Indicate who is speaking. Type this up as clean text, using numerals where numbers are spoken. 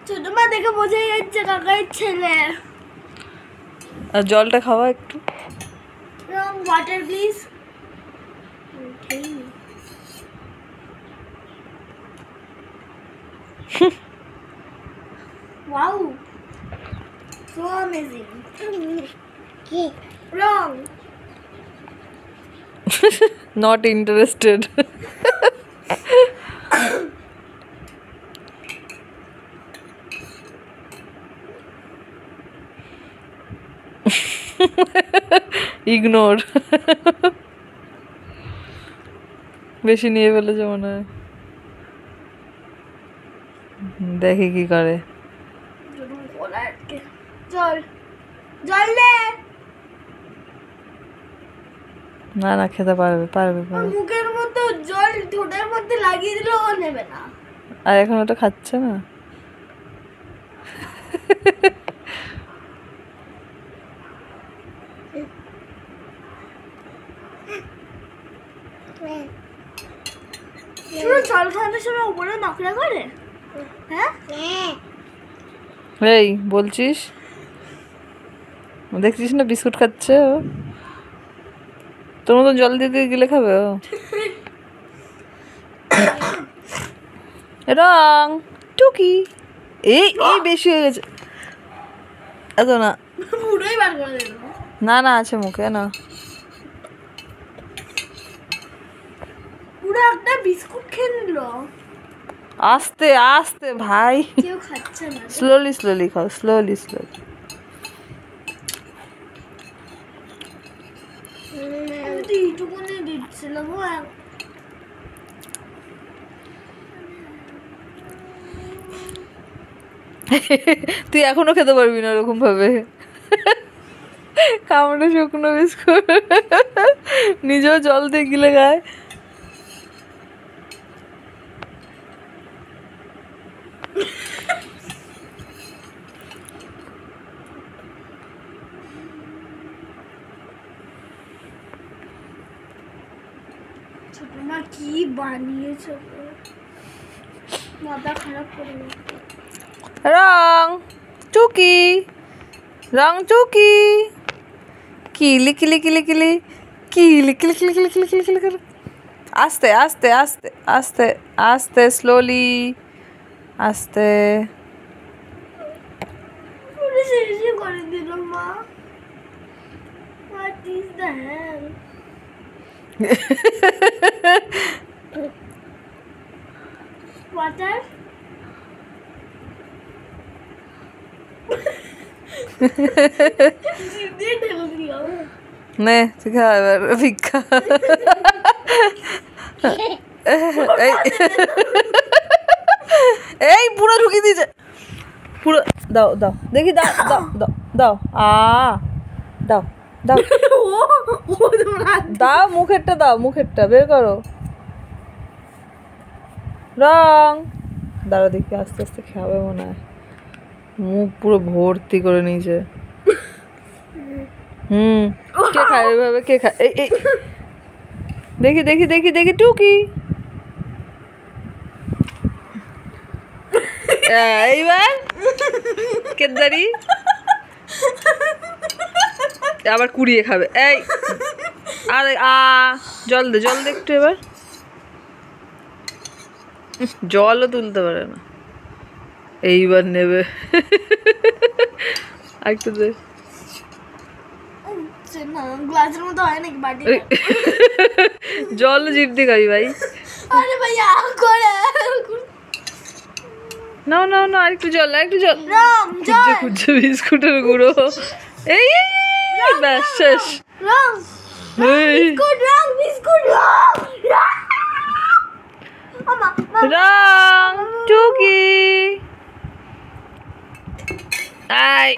Speaker 1: ছোট মা দেখে বোঝা যাচ্ছে কাকার ছেলে।
Speaker 2: আর জলটা খাওয়া একটু।
Speaker 1: Wrong water please. Wow, so amazing. Wrong.
Speaker 2: Not interested. Ignore. বেশি নিয়ে ফেলেছে মনে হয়। দেখি কি করে।
Speaker 1: জল জল দে।
Speaker 2: না না খেতে পারবে পারবে পারবে।
Speaker 1: মুখের মধ্যে জল ঠোঁটের মধ্যে লাগিয়ে দিলে ও নেবে না।
Speaker 2: আর এখন ওটা খাচ্ছে না।
Speaker 1: জল খাওয়ানোর সময় উপরে নখরা করে। হ্যাঁ
Speaker 2: এই বলছিস দেখছিস না বিস্কুট খাচ্ছে ও। তোর মতন জল দিয়ে গিলে খাবে ও। রং টুকি এই এই বেশি হয়ে গেছে এত না।
Speaker 1: পুরোই বার করে দিল।
Speaker 2: না না আছে মুখে না।
Speaker 1: পুরো একটা বিস্কুট খেয়ে নিল।
Speaker 2: আস্তে আস্তে ভাই।
Speaker 1: কেউ খাচ্ছে না।
Speaker 2: স্লোলি স্লোলি খাও স্লোলি স্লোলি।
Speaker 1: এইটুকুনি দিচ্ছিলাম।
Speaker 2: তুই এখনো খেতে পারবি না ওরকম ভাবে। কামড়ে শুকনো বিস্কুট নিজেও জল দিয়ে গিলে গায়।
Speaker 1: ছোট মা কি বানিয়েছে, মাথা খারাপ করে।
Speaker 2: রং টুকি রং টুকি কিলি কিলি কিলি কিলি কিলি কিলি কিলি কিলি কিলি কিলি কিলি কিলি। আস্তে আস্তে আস্তে আস্তে আস্তে স্লোলি আস্তে।
Speaker 1: পুরো শেষই করে দিল মা। What is the hell? Water? জিভে ঢেলে দিও।
Speaker 2: নে তুই খা এবার ভিক্ষা। এই পুরো ঢুকিয়ে দিয়েছে পুরো। দাও দাও দেখি দাও দাও দাও দাও দাও দাও দাও মুখেরটা দাও মুখেরটা বের করো। রং দাঁড়া দেখি আস্তে আস্তে খাবে মনে হয়। মুখ পুরো ভর্তি করে নিয়েছে। কে খায় এইভাবে কে খায়? এই এই দেখি দেখি দেখি দেখি টুকি এইবার কেদারি আবার কুড়িয়ে খাবে। এই আরে জল দে একটু এবার। জলও তুলতে পারে না। এইবার নেবে একটু দে।
Speaker 1: গ্লাসের মতো হয় নাকি বাটি?
Speaker 2: জল জিভ দিয়ে খাবি ভাই।
Speaker 1: আরে ভাইয়া করে
Speaker 2: নাও নাও নাও আরেকটু জল আরেকটু জল।
Speaker 1: রং
Speaker 2: খুঁজছে খুঁজছে বিস্কুটের গুঁড়ো। এই ব্যাস শেষ।
Speaker 1: রং বিস্কুট রং বিস্কুট রং
Speaker 2: রং টুকি আই